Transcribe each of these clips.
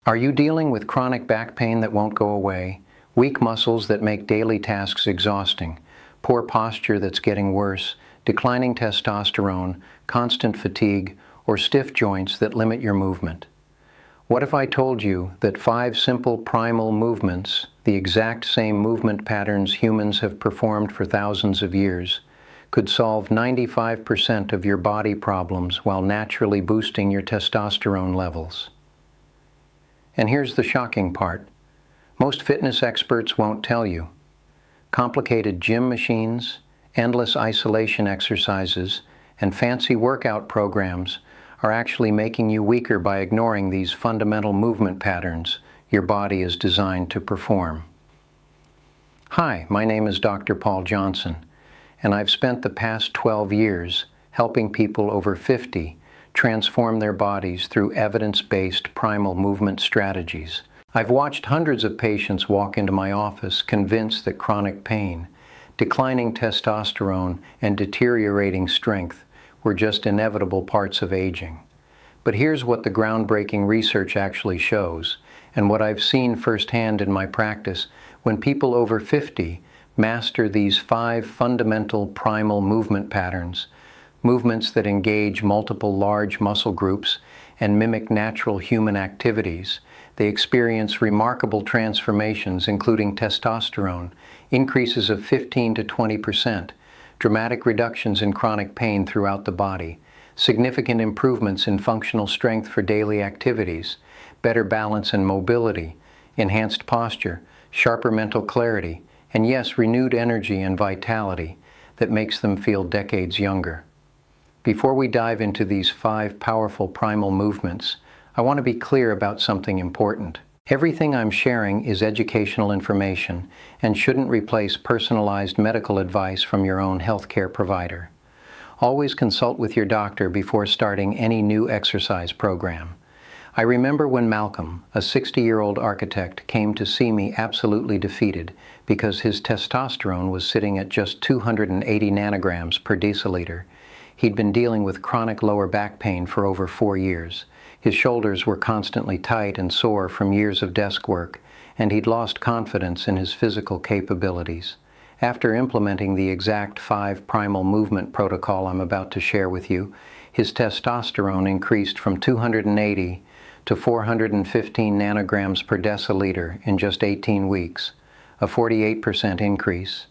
Are you dealing with chronic back pain that won't go away, weak muscles that make daily tasks exhausting, poor posture that's getting worse, declining testosterone, constant fatigue, or stiff joints that limit your movement? What if I told you that 5 simple primal movements, the exact same movement patterns humans have performed for thousands of years, could solve 95% of your body problems while naturally boosting your testosterone levels? And here's the shocking part. Most fitness experts won't tell you. Complicated gym machines, endless isolation exercises, and fancy workout programs are actually making you weaker by ignoring these fundamental movement patterns your body is designed to perform. Hi, my name is Dr. Paul Johnson, and I've spent the past 12 years helping people over 50 transform their bodies through evidence-based primal movement strategies. I've watched hundreds of patients walk into my office convinced that chronic pain, declining testosterone, and deteriorating strength were just inevitable parts of aging. But here's what the groundbreaking research actually shows, and what I've seen firsthand in my practice when people over 50 master these 5 fundamental primal movement patterns, movements that engage multiple large muscle groups and mimic natural human activities. They experience remarkable transformations, including testosterone, increases of 15 to 20%, dramatic reductions in chronic pain throughout the body, significant improvements in functional strength for daily activities, better balance and mobility, enhanced posture, sharper mental clarity, and yes, renewed energy and vitality that makes them feel decades younger. Before we dive into these 5 powerful primal movements, I want to be clear about something important. Everything I'm sharing is educational information and shouldn't replace personalized medical advice from your own healthcare provider. Always consult with your doctor before starting any new exercise program. I remember when Malcolm, a 60-year-old architect, came to see me absolutely defeated because his testosterone was sitting at just 280 nanograms per deciliter. He'd been dealing with chronic lower back pain for over 4 years. His shoulders were constantly tight and sore from years of desk work, and he'd lost confidence in his physical capabilities. After implementing the exact 5 primal movement protocol I'm about to share with you, his testosterone increased from 280 to 415 nanograms per deciliter in just 18 weeks, a 48% increase.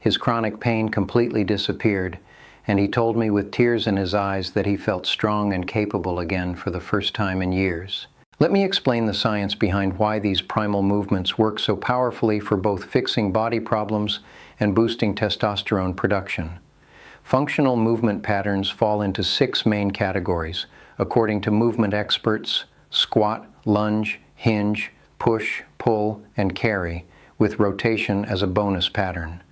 His chronic pain completely disappeared, and he told me with tears in his eyes that he felt strong and capable again for the first time in years. Let me explain the science behind why these primal movements work so powerfully for both fixing body problems and boosting testosterone production. Functional movement patterns fall into 6 main categories, according to movement experts: squat, lunge, hinge, push, pull, and carry, with rotation as a bonus pattern.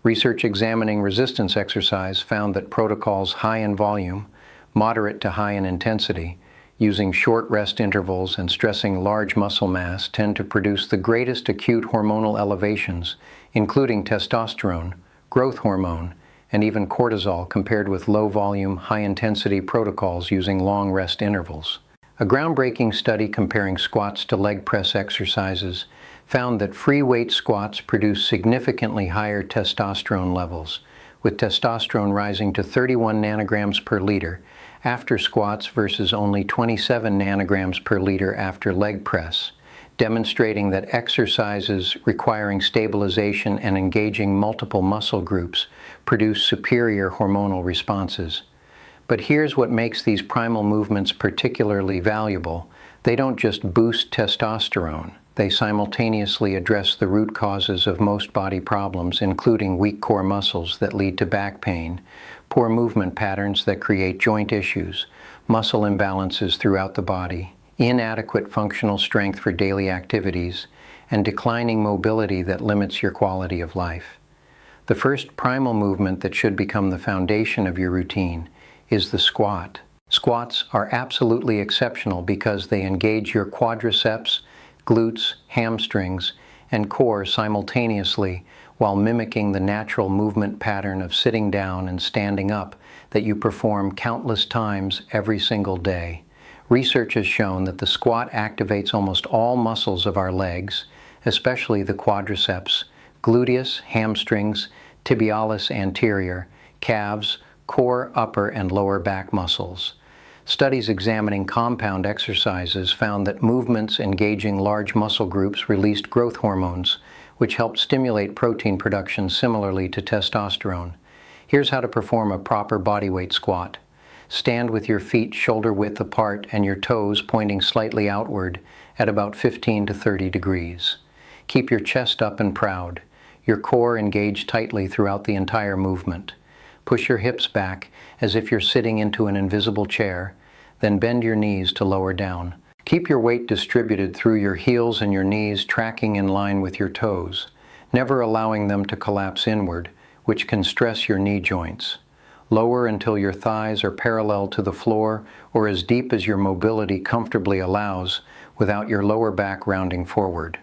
Research examining resistance exercise found that protocols high in volume, moderate to high in intensity, using short rest intervals and stressing large muscle mass tend to produce the greatest acute hormonal elevations, including testosterone, growth hormone, and even cortisol, compared with low-volume, high-intensity protocols using long rest intervals. A groundbreaking study comparing squats to leg press exercises found that free weight squats produce significantly higher testosterone levels, with testosterone rising to 31 nanograms per liter after squats versus only 27 nanograms per liter after leg press, demonstrating that exercises requiring stabilization and engaging multiple muscle groups produce superior hormonal responses. But here's what makes these primal movements particularly valuable. They don't just boost testosterone. They simultaneously address the root causes of most body problems, including weak core muscles that lead to back pain, poor movement patterns that create joint issues, muscle imbalances throughout the body, inadequate functional strength for daily activities, and declining mobility that limits your quality of life. The first primal movement that should become the foundation of your routine is the squat. Squats are absolutely exceptional because they engage your quadriceps, glutes, hamstrings, and core simultaneously while mimicking the natural movement pattern of sitting down and standing up that you perform countless times every single day. Research has shown that the squat activates almost all muscles of our legs, especially the quadriceps, gluteus, hamstrings, tibialis anterior, calves, core, upper, and lower back muscles. Studies examining compound exercises found that movements engaging large muscle groups released growth hormones, which helped stimulate protein production similarly to testosterone. Here's how to perform a proper bodyweight squat. Stand with your feet shoulder width apart and your toes pointing slightly outward at about 15 to 30 degrees. Keep your chest up and proud, your core engaged tightly throughout the entire movement. Push your hips back as if you're sitting into an invisible chair, then bend your knees to lower down. Keep your weight distributed through your heels and your knees, tracking in line with your toes, never allowing them to collapse inward, which can stress your knee joints. Lower until your thighs are parallel to the floor or as deep as your mobility comfortably allows without your lower back rounding forward.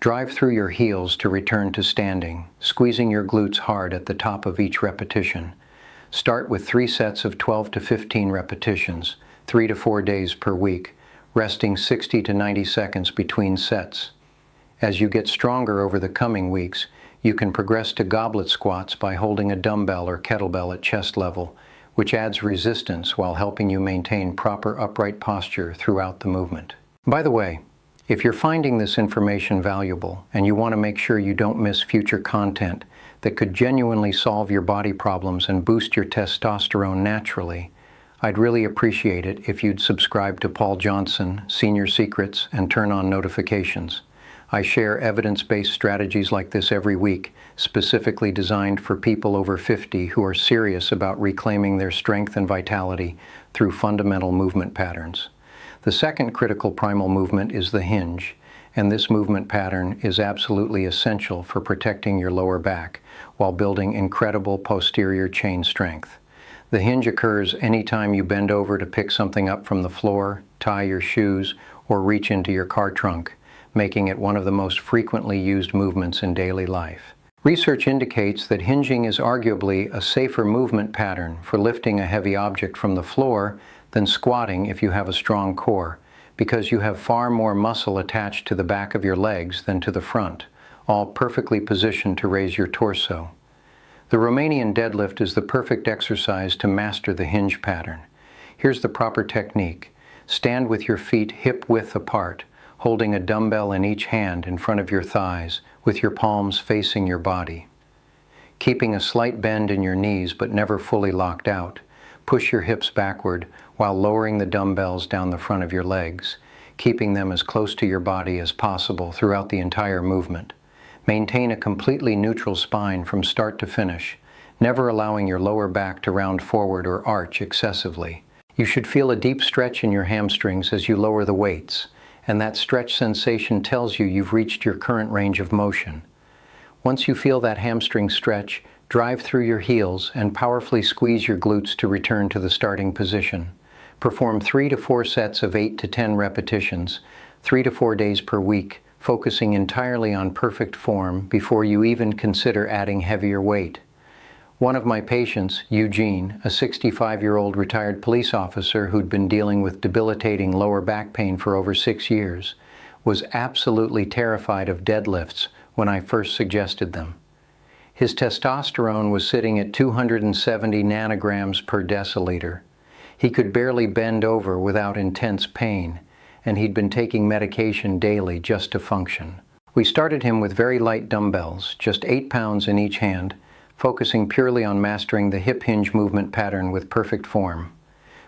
Drive through your heels to return to standing, squeezing your glutes hard at the top of each repetition. Start with 3 sets of 12 to 15 repetitions, 3 to 4 days per week, resting 60 to 90 seconds between sets. As you get stronger over the coming weeks, you can progress to goblet squats by holding a dumbbell or kettlebell at chest level, which adds resistance while helping you maintain proper upright posture throughout the movement. By the way, if you're finding this information valuable and you want to make sure you don't miss future content that could genuinely solve your body problems and boost your testosterone naturally, I'd really appreciate it if you'd subscribe to Paul Johnson, Senior Secrets, and turn on notifications. I share evidence-based strategies like this every week, specifically designed for people over 50 who are serious about reclaiming their strength and vitality through fundamental movement patterns. The second critical primal movement is the hinge, and this movement pattern is absolutely essential for protecting your lower back while building incredible posterior chain strength. The hinge occurs anytime you bend over to pick something up from the floor, tie your shoes, or reach into your car trunk, making it one of the most frequently used movements in daily life. Research indicates that hinging is arguably a safer movement pattern for lifting a heavy object from the floor than squatting if you have a strong core, because you have far more muscle attached to the back of your legs than to the front, all perfectly positioned to raise your torso. The Romanian deadlift is the perfect exercise to master the hinge pattern. Here's the proper technique. Stand with your feet hip-width apart, holding a dumbbell in each hand in front of your thighs, with your palms facing your body. Keeping a slight bend in your knees but never fully locked out, push your hips backward while lowering the dumbbells down the front of your legs, keeping them as close to your body as possible throughout the entire movement. Maintain a completely neutral spine from start to finish, never allowing your lower back to round forward or arch excessively. You should feel a deep stretch in your hamstrings as you lower the weights, and that stretch sensation tells you you've reached your current range of motion. Once you feel that hamstring stretch, drive through your heels and powerfully squeeze your glutes to return to the starting position. Perform 3 to 4 sets of 8 to 10 repetitions, 3 to 4 days per week, focusing entirely on perfect form before you even consider adding heavier weight. One of my patients, Eugene, a 65-year-old retired police officer who'd been dealing with debilitating lower back pain for over 6 years, was absolutely terrified of deadlifts when I first suggested them. His testosterone was sitting at 270 nanograms per deciliter. He could barely bend over without intense pain, and he'd been taking medication daily just to function. We started him with very light dumbbells, just 8 pounds in each hand, focusing purely on mastering the hip hinge movement pattern with perfect form.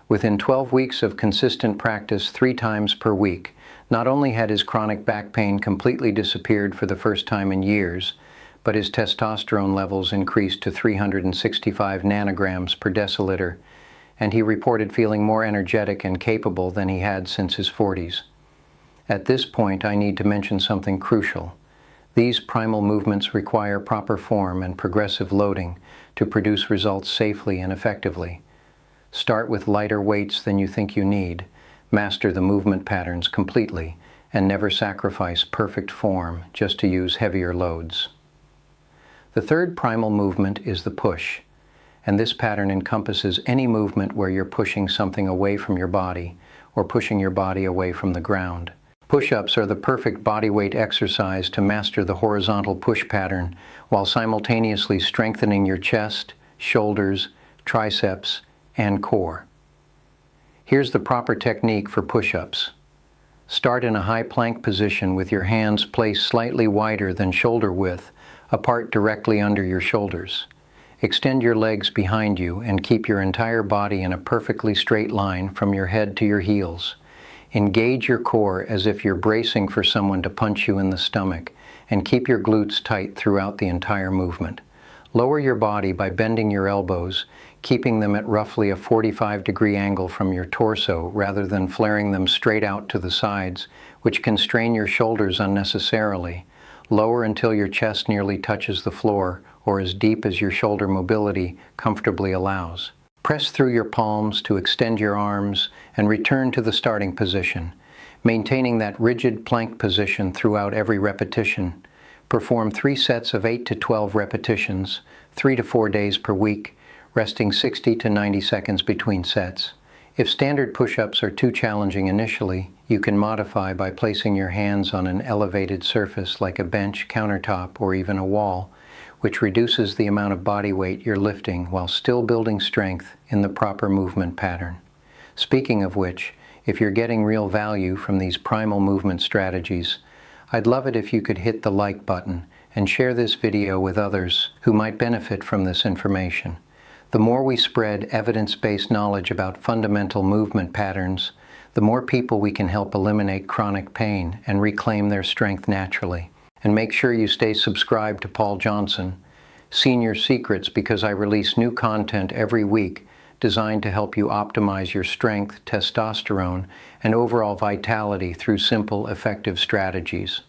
Within 12 weeks of consistent practice 3 times per week, not only had his chronic back pain completely disappeared for the first time in years, but his testosterone levels increased to 365 nanograms per deciliter, and he reported feeling more energetic and capable than he had since his 40s. At this point, I need to mention something crucial. These primal movements require proper form and progressive loading to produce results safely and effectively. Start with lighter weights than you think you need, master the movement patterns completely, and never sacrifice perfect form just to use heavier loads. The third primal movement is the push, and this pattern encompasses any movement where you're pushing something away from your body or pushing your body away from the ground. Push-ups are the perfect bodyweight exercise to master the horizontal push pattern while simultaneously strengthening your chest, shoulders, triceps, and core. Here's the proper technique for push-ups. Start in a high plank position with your hands placed slightly wider than shoulder width, apart directly under your shoulders. Extend your legs behind you and keep your entire body in a perfectly straight line from your head to your heels. Engage your core as if you're bracing for someone to punch you in the stomach, and keep your glutes tight throughout the entire movement. Lower your body by bending your elbows, keeping them at roughly a 45-degree angle from your torso rather than flaring them straight out to the sides, which can strain your shoulders unnecessarily. Lower until your chest nearly touches the floor, or as deep as your shoulder mobility comfortably allows. Press through your palms to extend your arms and return to the starting position, maintaining that rigid plank position throughout every repetition. Perform 3 sets of 8 to 12 repetitions, 3 to 4 days per week, resting 60 to 90 seconds between sets. If standard push-ups are too challenging initially, you can modify by placing your hands on an elevated surface like a bench, countertop, or even a wall, which reduces the amount of body weight you're lifting while still building strength in the proper movement pattern. Speaking of which, if you're getting real value from these primal movement strategies, I'd love it if you could hit the like button and share this video with others who might benefit from this information. The more we spread evidence-based knowledge about fundamental movement patterns, the more people we can help eliminate chronic pain and reclaim their strength naturally. And make sure you stay subscribed to Paul Johnson, Senior Secrets, because I release new content every week designed to help you optimize your strength, testosterone, and overall vitality through simple, effective strategies.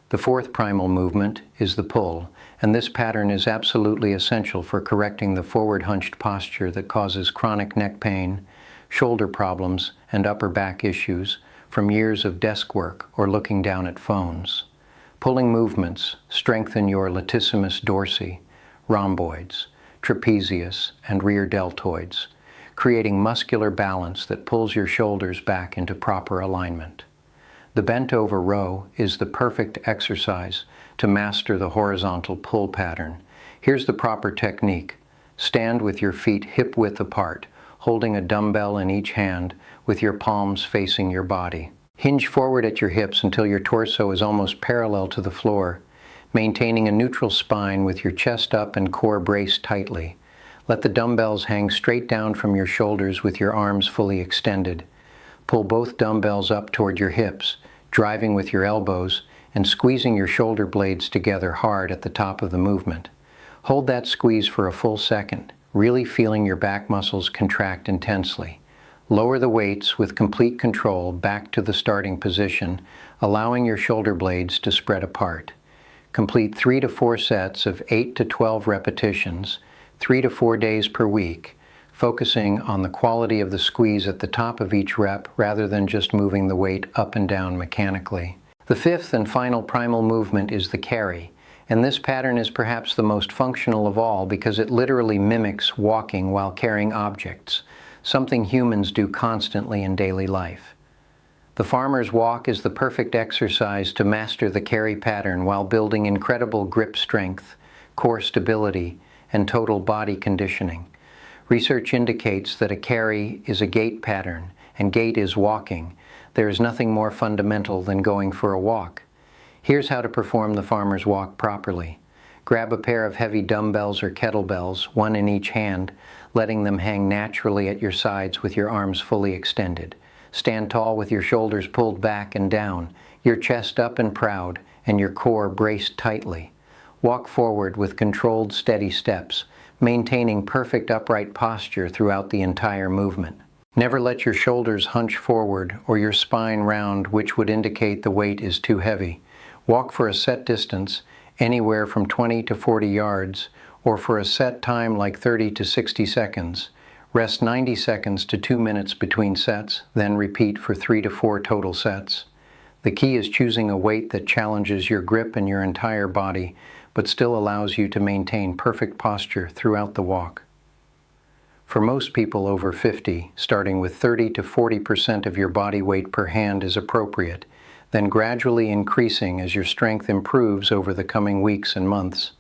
The fourth primal movement is the pull, and this pattern is absolutely essential for correcting the forward hunched posture that causes chronic neck pain, shoulder problems, and upper back issues from years of desk work or looking down at phones. Pulling movements strengthen your latissimus dorsi, rhomboids, trapezius, and rear deltoids, creating muscular balance that pulls your shoulders back into proper alignment. The bent over row is the perfect exercise to master the horizontal pull pattern. Here's the proper technique. Stand with your feet hip-width apart, holding a dumbbell in each hand with your palms facing your body. Hinge forward at your hips until your torso is almost parallel to the floor, maintaining a neutral spine with your chest up and core braced tightly. Let the dumbbells hang straight down from your shoulders with your arms fully extended. Pull both dumbbells up toward your hips, driving with your elbows and squeezing your shoulder blades together hard at the top of the movement. Hold that squeeze for a full second, really feeling your back muscles contract intensely. Lower the weights with complete control back to the starting position, allowing your shoulder blades to spread apart. Complete 3 to 4 sets of 8 to 12 repetitions, 3 to 4 days per week, focusing on the quality of the squeeze at the top of each rep rather than just moving the weight up and down mechanically. The fifth and final primal movement is the carry, and this pattern is perhaps the most functional of all because it literally mimics walking while carrying objects, something humans do constantly in daily life. The farmer's walk is the perfect exercise to master the carry pattern while building incredible grip strength, core stability, and total body conditioning. Research indicates that a carry is a gait pattern, and gait is walking. There is nothing more fundamental than going for a walk. Here's how to perform the farmer's walk properly. Grab a pair of heavy dumbbells or kettlebells, one in each hand, letting them hang naturally at your sides with your arms fully extended. Stand tall with your shoulders pulled back and down, your chest up and proud, and your core braced tightly. Walk forward with controlled, steady steps, maintaining perfect upright posture throughout the entire movement. Never let your shoulders hunch forward or your spine round, which would indicate the weight is too heavy. Walk for a set distance, anywhere from 20 to 40 yards, or for a set time like 30 to 60 seconds. Rest 90 seconds to 2 minutes between sets, then repeat for 3 to 4 total sets. The key is choosing a weight that challenges your grip and your entire body, but still allows you to maintain perfect posture throughout the walk. For most people over 50, starting with 30 to 40% of your body weight per hand is appropriate, then gradually increasing as your strength improves over the coming weeks and months.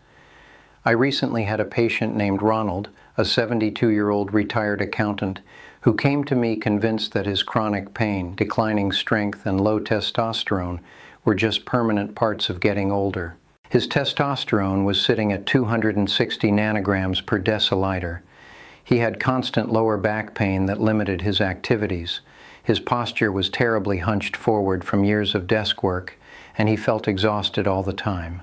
I recently had a patient named Ronald, a 72-year-old retired accountant, who came to me convinced that his chronic pain, declining strength, and low testosterone were just permanent parts of getting older. His testosterone was sitting at 260 nanograms per deciliter. He had constant lower back pain that limited his activities. His posture was terribly hunched forward from years of desk work, and he felt exhausted all the time.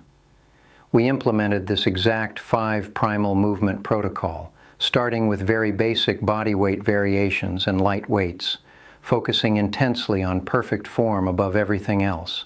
We implemented this exact 5 Primal movement protocol, starting with very basic body weight variations and light weights, focusing intensely on perfect form above everything else.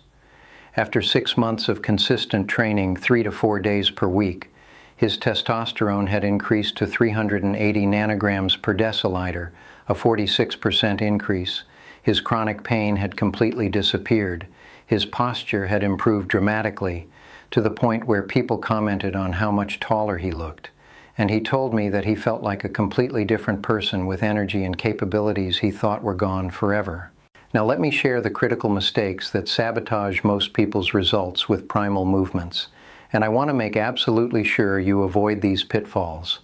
After 6 months of consistent training 3 to 4 days per week, his testosterone had increased to 380 nanograms per deciliter, a 46% increase. His chronic pain had completely disappeared. His posture had improved dramatically, to the point where people commented on how much taller he looked. And he told me that he felt like a completely different person with energy and capabilities he thought were gone forever. Now let me share the critical mistakes that sabotage most people's results with primal movements. And I want to make absolutely sure you avoid these pitfalls.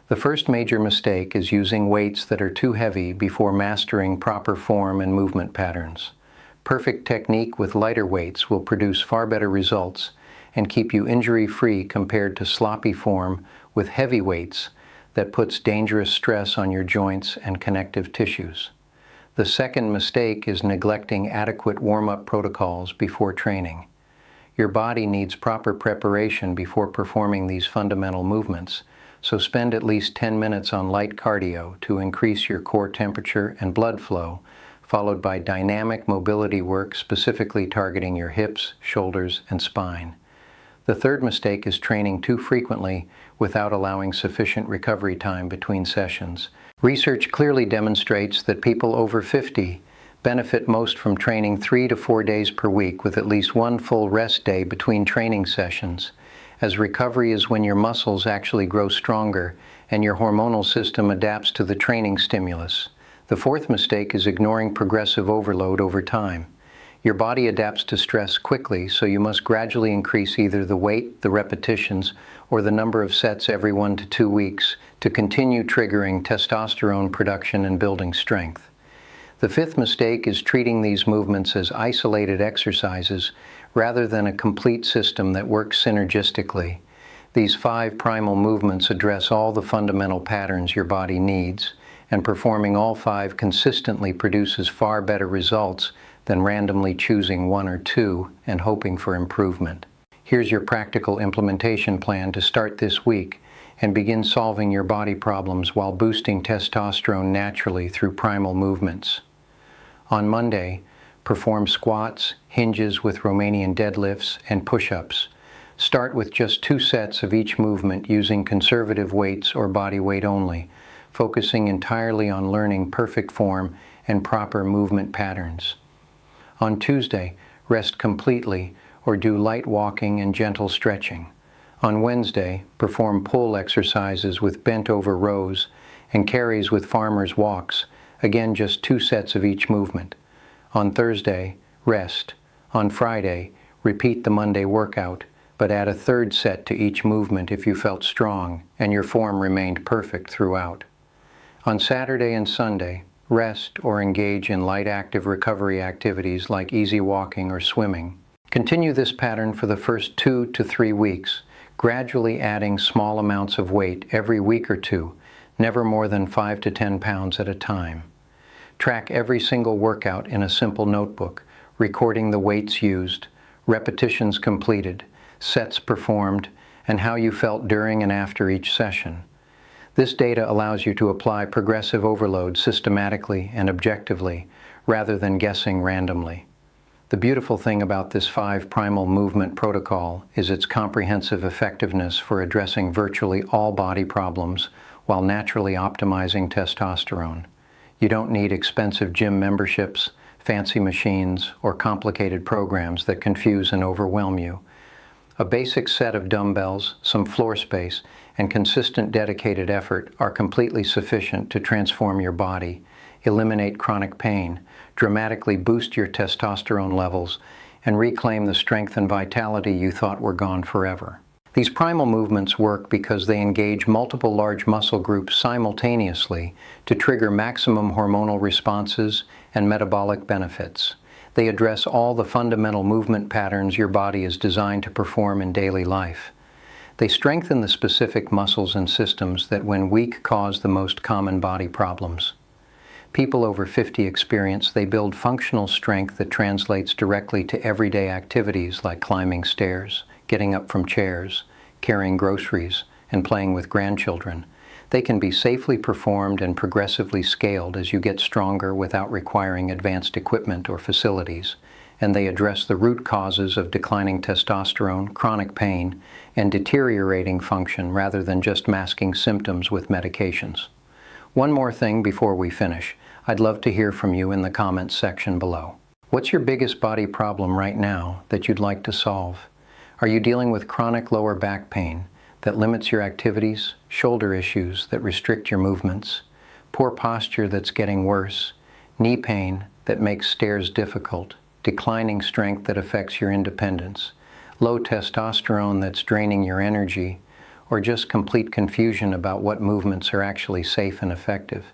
The first major mistake is using weights that are too heavy before mastering proper form and movement patterns. Perfect technique with lighter weights will produce far better results and keep you injury-free compared to sloppy form with heavy weights that puts dangerous stress on your joints and connective tissues. The second mistake is neglecting adequate warm-up protocols before training. Your body needs proper preparation before performing these fundamental movements, so spend at least 10 minutes on light cardio to increase your core temperature and blood flow, followed by dynamic mobility work specifically targeting your hips, shoulders, and spine. The third mistake is training too frequently without allowing sufficient recovery time between sessions. Research clearly demonstrates that people over 50 benefit most from training 3 to 4 days per week with at least 1 full rest day between training sessions, as recovery is when your muscles actually grow stronger and your hormonal system adapts to the training stimulus. The fourth mistake is ignoring progressive overload over time. Your body adapts to stress quickly, so you must gradually increase either the weight, the repetitions, or the number of sets every 1 to 2 weeks to continue triggering testosterone production and building strength. The fifth mistake is treating these movements as isolated exercises rather than a complete system that works synergistically. These 5 primal movements address all the fundamental patterns your body needs, and performing all 5 consistently produces far better results than randomly choosing 1 or 2 and hoping for improvement. Here's your practical implementation plan to start this week and begin solving your body problems while boosting testosterone naturally through primal movements. On Monday, perform squats, hinges with Romanian deadlifts, and push-ups. Start with just 2 sets of each movement using conservative weights or body weight only, focusing entirely on learning perfect form and proper movement patterns. On Tuesday, rest completely or do light walking and gentle stretching. On Wednesday, perform pull exercises with bent-over rows and carries with farmer's walks, again just 2 sets of each movement. On Thursday, rest. On Friday, repeat the Monday workout, but add a 3rd set to each movement if you felt strong and your form remained perfect throughout. On Saturday and Sunday, rest or engage in light active recovery activities like easy walking or swimming. Continue this pattern for the first 2 to 3 weeks, gradually adding small amounts of weight every week or 2, never more than 5 to 10 pounds at a time. Track every single workout in a simple notebook, recording the weights used, repetitions completed, sets performed, and how you felt during and after each session. This data allows you to apply progressive overload systematically and objectively, rather than guessing randomly. The beautiful thing about this 5 primal movement protocol is its comprehensive effectiveness for addressing virtually all body problems while naturally optimizing testosterone. You don't need expensive gym memberships, fancy machines, or complicated programs that confuse and overwhelm you. A basic set of dumbbells, some floor space, and consistent dedicated effort are completely sufficient to transform your body, eliminate chronic pain, dramatically boost your testosterone levels, and reclaim the strength and vitality you thought were gone forever. These primal movements work because they engage multiple large muscle groups simultaneously to trigger maximum hormonal responses and metabolic benefits. They address all the fundamental movement patterns your body is designed to perform in daily life. They strengthen the specific muscles and systems that, when weak, cause the most common body problems. People over 50 experience they build functional strength that translates directly to everyday activities like climbing stairs, getting up from chairs, carrying groceries, and playing with grandchildren. They can be safely performed and progressively scaled as you get stronger without requiring advanced equipment or facilities, and they address the root causes of declining testosterone, chronic pain, and deteriorating function rather than just masking symptoms with medications. One more thing before we finish. I'd love to hear from you in the comments section below. What's your biggest body problem right now that you'd like to solve? Are you dealing with chronic lower back pain that limits your activities, shoulder issues that restrict your movements, poor posture that's getting worse, knee pain that makes stairs difficult, declining strength that affects your independence, low testosterone that's draining your energy, or just complete confusion about what movements are actually safe and effective?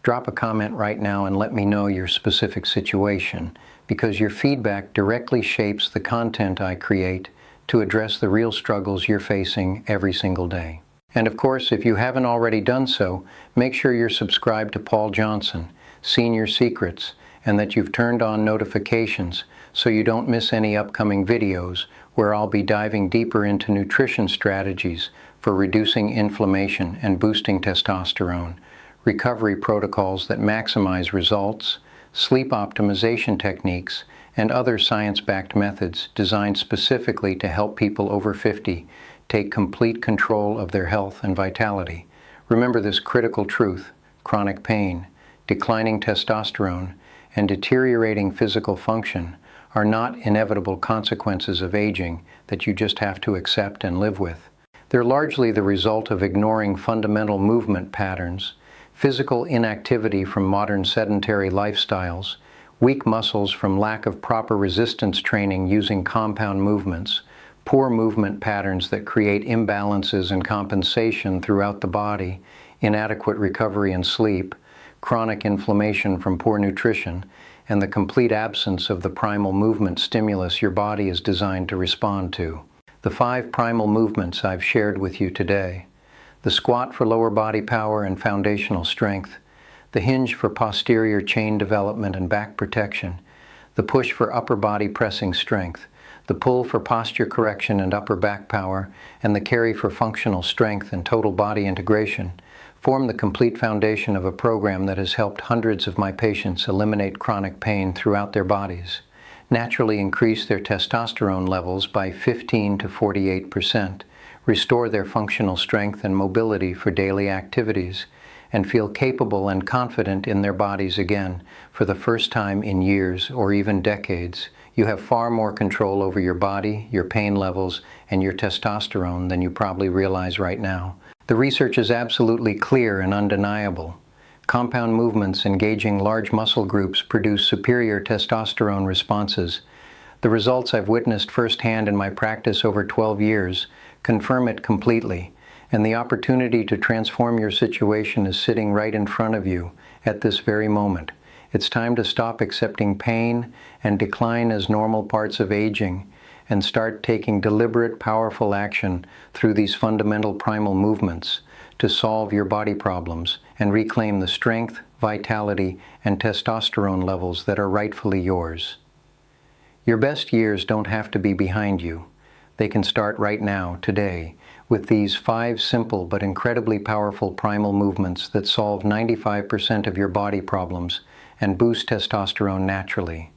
Drop a comment right now and let me know your specific situation, because your feedback directly shapes the content I create to address the real struggles you're facing every single day. And of course, if you haven't already done so, make sure you're subscribed to Paul Johnson, Senior Secrets, and that you've turned on notifications so you don't miss any upcoming videos where I'll be diving deeper into nutrition strategies for reducing inflammation and boosting testosterone, recovery protocols that maximize results, sleep optimization techniques, and other science-backed methods designed specifically to help people over 50 take complete control of their health and vitality. Remember this critical truth: chronic pain, declining testosterone, and deteriorating physical function are not inevitable consequences of aging that you just have to accept and live with. They're largely the result of ignoring fundamental movement patterns, physical inactivity from modern sedentary lifestyles, weak muscles from lack of proper resistance training using compound movements, poor movement patterns that create imbalances and compensation throughout the body, inadequate recovery and sleep, chronic inflammation from poor nutrition, and the complete absence of the primal movement stimulus your body is designed to respond to. The 5 primal movements I've shared with you today: the squat for lower body power and foundational strength, the hinge for posterior chain development and back protection, the push for upper body pressing strength, the pull for posture correction and upper back power, and the carry for functional strength and total body integration, form the complete foundation of a program that has helped hundreds of my patients eliminate chronic pain throughout their bodies, naturally increase their testosterone levels by 15 to 48%, restore their functional strength and mobility for daily activities, and feel capable and confident in their bodies again for the first time in years or even decades. You have far more control over your body, your pain levels, and your testosterone than you probably realize right now. The research is absolutely clear and undeniable. Compound movements engaging large muscle groups produce superior testosterone responses. The results I've witnessed firsthand in my practice over 12 years confirm it completely, and the opportunity to transform your situation is sitting right in front of you at this very moment. It's time to stop accepting pain and decline as normal parts of aging and start taking deliberate, powerful action through these fundamental primal movements to solve your body problems and reclaim the strength, vitality, and testosterone levels that are rightfully yours. Your best years don't have to be behind you. They can start right now, today, with these 5 simple but incredibly powerful primal movements that solve 95% of your body problems and boost testosterone naturally.